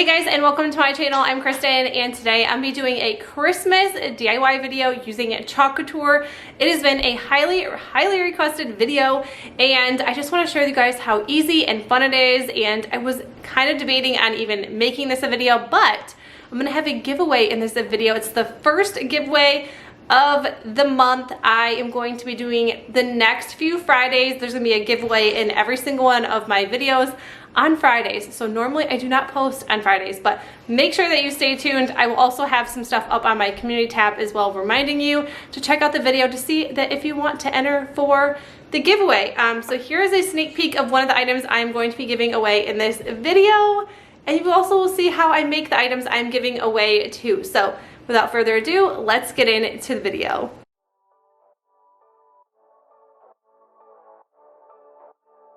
Hey guys, and welcome to my channel. I'm Kristen, and today I'm be doing a Christmas DIY video using chalk couture. It has been a highly requested video, and I just want to share with you guys how easy and fun it is. And I was kind of debating on even making this a video, but I'm gonna have a giveaway in this video. It's the first giveaway of the month. I am going to be doing the next few Fridays. There's gonna be a giveaway in every single one of my videos on Fridays. So normally I do not post on Fridays, but make sure that you stay tuned. I will also have some stuff up on my community tab as well, reminding you to check out the video to see that if you want to enter for the giveaway. So here is a sneak peek of one of the items I'm going to be giving away in this video. And you also will see how I make the items I'm giving away too. So without further ado, let's get into the video.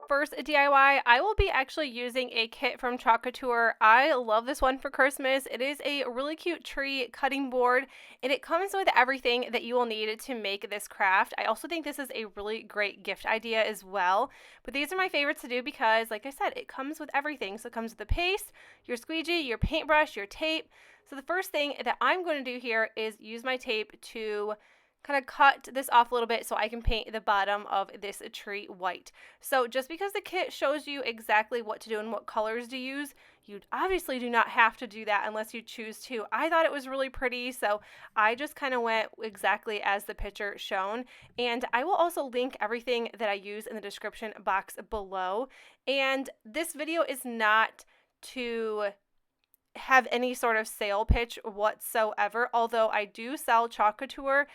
First DIY, I will be actually using a kit from Chalk Couture. I love this one for Christmas. It is a really cute tree cutting board, and it comes with everything that you will need to make this craft. I also think this is a really great gift idea as well. But these are my favorites to do because, like I said, it comes with everything. So it comes with the paste, your squeegee, your paintbrush, your tape. So the first thing that I'm going to do here is use my tape to kind of cut this off a little bit so I can paint the bottom of this tree white. So just because the kit shows you exactly what to do and what colors to use, you obviously do not have to do that unless you choose to. I thought it was really pretty, so I just kind of went exactly as the picture shown. And I will also link everything that I use in the description box below. And this video is not to have any sort of sale pitch whatsoever, although I do sell Chalk Couture.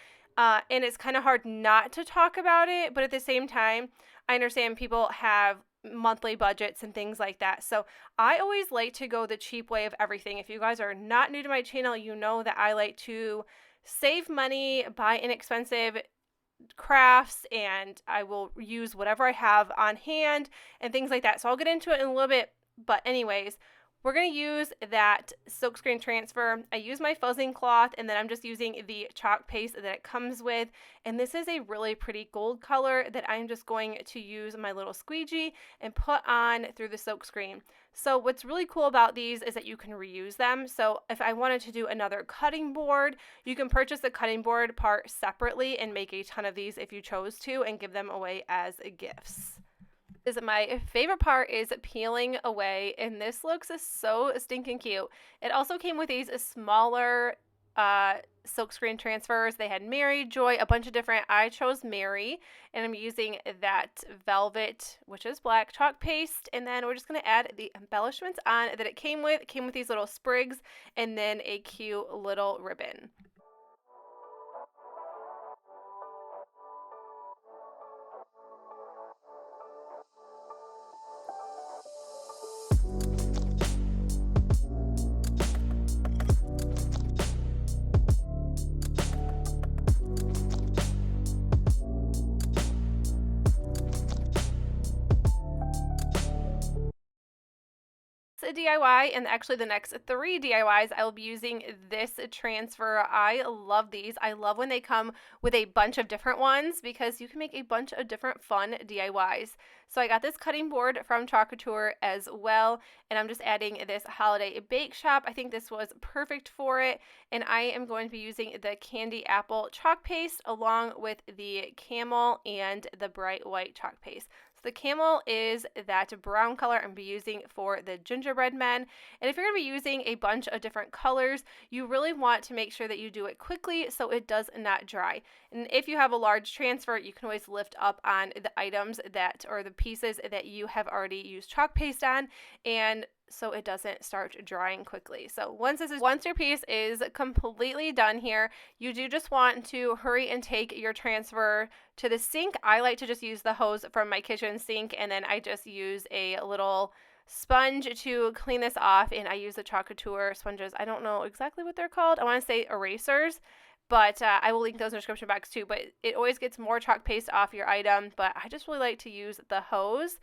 And it's kind of hard not to talk about it, but at the same time, I understand people have monthly budgets and things like that. So I always like to go the cheap way of everything. If you guys are not new to my channel, you know that I like to save money, buy inexpensive crafts, and I will use whatever I have on hand and things like that. So I'll get into it in a little bit, but anyways, we're going to use that silkscreen transfer. I use my fuzzing cloth, and then I'm just using the chalk paste that it comes with. And this is a really pretty gold color that I'm just going to use my little squeegee and put on through the silkscreen. So what's really cool about these is that you can reuse them. So if I wanted to do another cutting board, you can purchase the cutting board part separately and make a ton of these if you chose to and give them away as gifts. My favorite part is peeling away, and this looks so stinking cute. It also came with these smaller silkscreen transfers. They had Mary, Joy, a bunch of different. I chose Mary, and I'm using that velvet, which is black, chalk paste, and then we're just going to add the embellishments on that it came with. It came with these little sprigs and then a cute little ribbon. A DIY, and actually the next 3 DIYs I will be using this transfer. I love these. I love when they come with a bunch of different ones because you can make a bunch of different fun DIYs. So I got this cutting board from Chalk Couture as well, and I'm just adding this holiday bake shop. I think this was perfect for it, and I am going to be using the candy apple chalk paste along with the camel and the bright white chalk paste. So the camel is that brown color I'm going to be using for the gingerbread men. And if you're going to be using a bunch of different colors, you really want to make sure that you do it quickly so it does not dry. And if you have a large transfer, you can always lift up on the items that, or the pieces that you have already used chalk paste on, and so it doesn't start drying quickly. So once your piece is completely done here, you do just want to hurry and take your transfer to the sink. I like to just use the hose from my kitchen sink, and then I just use a little sponge to clean this off, and I use the Chalk Couture sponges. I don't know exactly what they're called. I want to say erasers, but I will link those in the description box too. But it always gets more chalk paste off your item, but I just really like to use the hose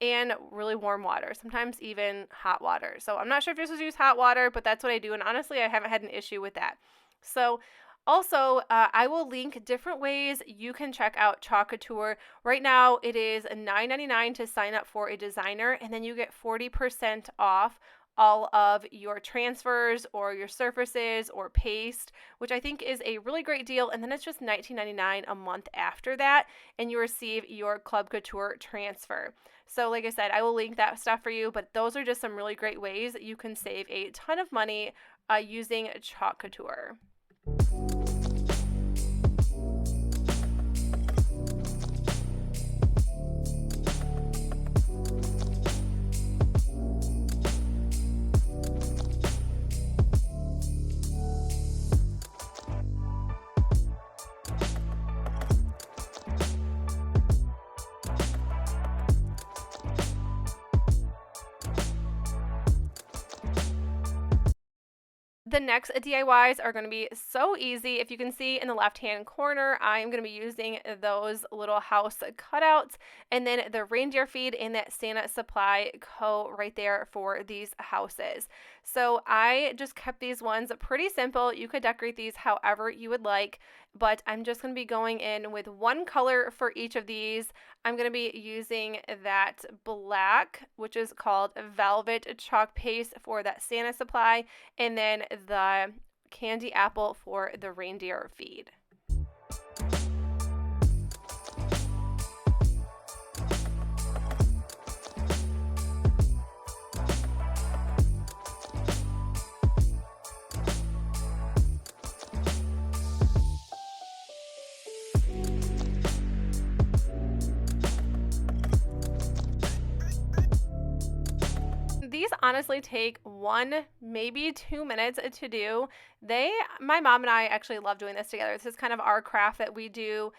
and really warm water, sometimes even hot water. So I'm not sure if you're supposed to use hot water, but that's what I do, and honestly I haven't had an issue with that. So Also, I will link different ways you can check out Chalk Couture. Right now, it is $9.99 to sign up for a designer, and then you get 40% off all of your transfers or your surfaces or paste, which I think is a really great deal. And then it's just $19.99 a month after that, and you receive your Club Couture transfer. So like I said, I will link that stuff for you, but those are just some really great ways that you can save a ton of money using Chalk Couture. The next DIYs are going to be so easy. If you can see in the left-hand corner, I'm going to be using those little house cutouts and then the reindeer feed and that Santa Supply Co. right there for these houses. So I just kept these ones pretty simple. You could decorate these however you would like, but I'm just going to be going in with one color for each of these. I'm going to be using that black, which is called Velvet Chalk Paste for that Santa Supply, and then the candy apple for the reindeer feed. These honestly take 1, maybe 2 minutes to do. My mom and I actually love doing this together. This is kind of our craft that we do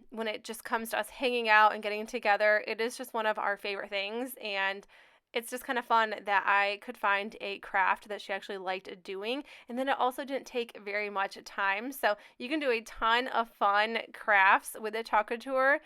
when it just comes to us hanging out and getting together. It is just one of our favorite things, and it's just kind of fun that I could find a craft that she actually liked doing, and then it also didn't take very much time. So you can do a ton of fun crafts with the Chalk Couture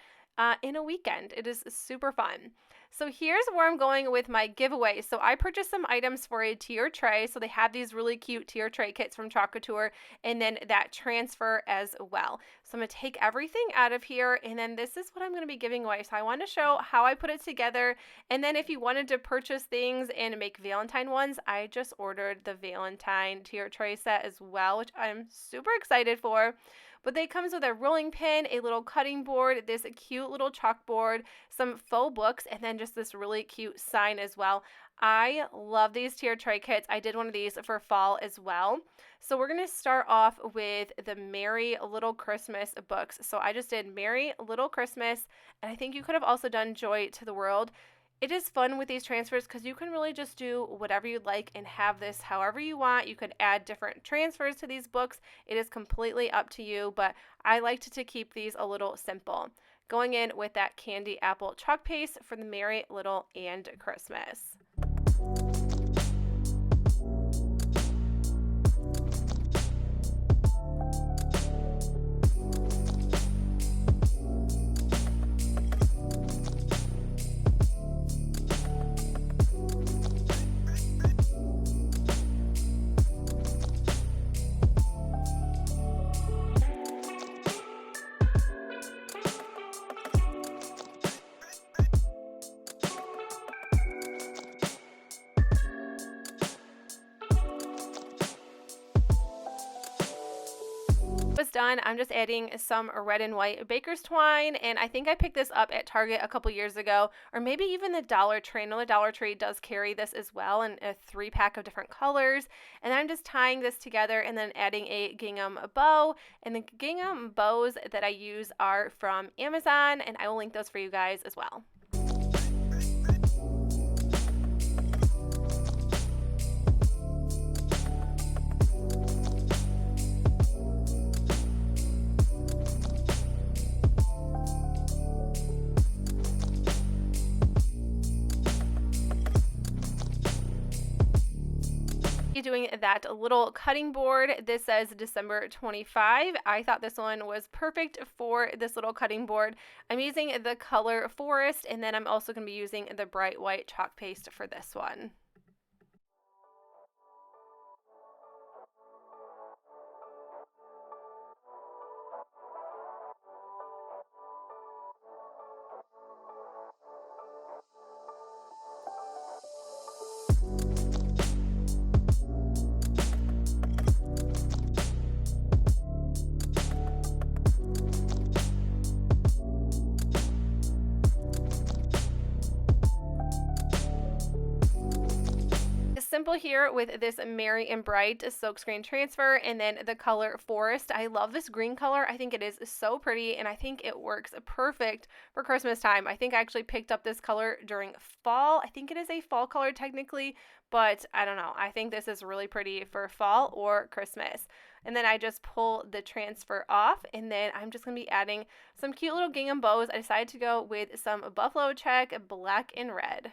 in a weekend. It is super fun. So here's where I'm going with my giveaway. So I purchased some items for a tier tray. So they have these really cute tier tray kits from Chalk Couture, and then that transfer as well. So I'm going to take everything out of here, and then this is what I'm going to be giving away. So I want to show how I put it together, and then if you wanted to purchase things and make Valentine ones, I just ordered the Valentine tier tray set as well, which I'm super excited for. But they comes with a rolling pin, a little cutting board, this cute little chalkboard, some faux books, and then just this really cute sign as well. I love these tier tray kits. I did one of these for fall as well. So we're going to start off with the Merry Little Christmas books. So I just did Merry Little Christmas, and I think you could have also done Joy to the World. It is fun with these transfers because you can really just do whatever you'd like and have this however you want. You could add different transfers to these books. It is completely up to you, but I liked to keep these a little simple. Going in with that candy apple chalk paste for the Merry Little and Christmas. Was done, I'm just adding some red and white baker's twine, and I think I picked this up at Target a couple years ago, or maybe even the Dollar Tree. I know the Dollar Tree does carry this as well in a 3-pack of different colors, and I'm just tying this together and then adding a gingham bow, and the gingham bows that I use are from Amazon, and I will link those for you guys as well. Doing that little cutting board. This says December 25. I thought this one was perfect for this little cutting board. I'm using the color Forest, and then I'm also going to be using the bright white chalk paste for this one. simple here with this Merry and Bright silkscreen transfer, and then the color Forest. I love this green color. I think it is so pretty, and I think it works perfect for Christmas time. I think I actually picked up this color during fall. I think it is a fall color technically, but I don't know. I think this is really pretty for fall or Christmas. And then I just pull the transfer off, and then I'm just going to be adding some cute little gingham bows. I decided to go with some buffalo check, black and red.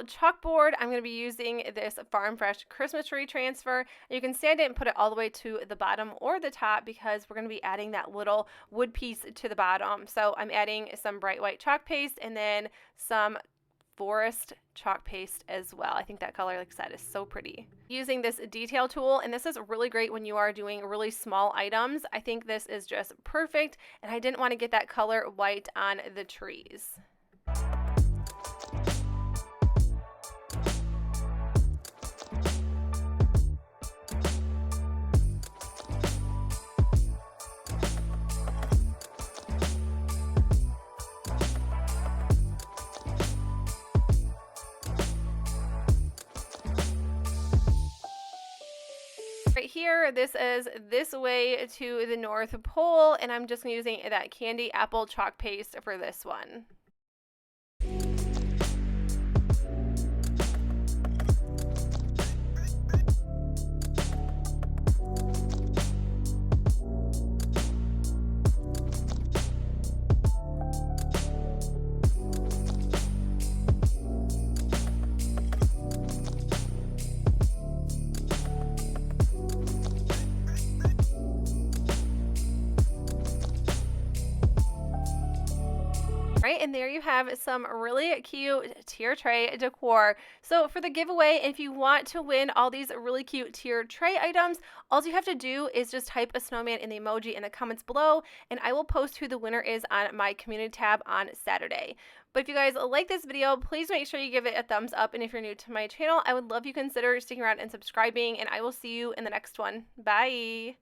Chalkboard, I'm going to be using this Farm Fresh Christmas tree transfer. You can sand it and put it all the way to the bottom or the top because we're going to be adding that little wood piece to the bottom. So I'm adding some bright white chalk paste and then some forest chalk paste as well. I think that color, like I said, is so pretty. Using this detail tool, and this is really great when you are doing really small items. I think this is just perfect, and I didn't want to get that color white on the trees. Right here, this is this way to the North Pole, and I'm just using that candy apple chalk paste for this one. Right, and there you have some really cute tier tray decor. So for the giveaway, if you want to win all these really cute tier tray items, all you have to do is just type a snowman in the emoji in the comments below, and I will post who the winner is on my community tab on Saturday. But if you guys like this video, please make sure you give it a thumbs up, and if you're new to my channel, I would love you consider sticking around and subscribing, and I will see you in the next one. Bye!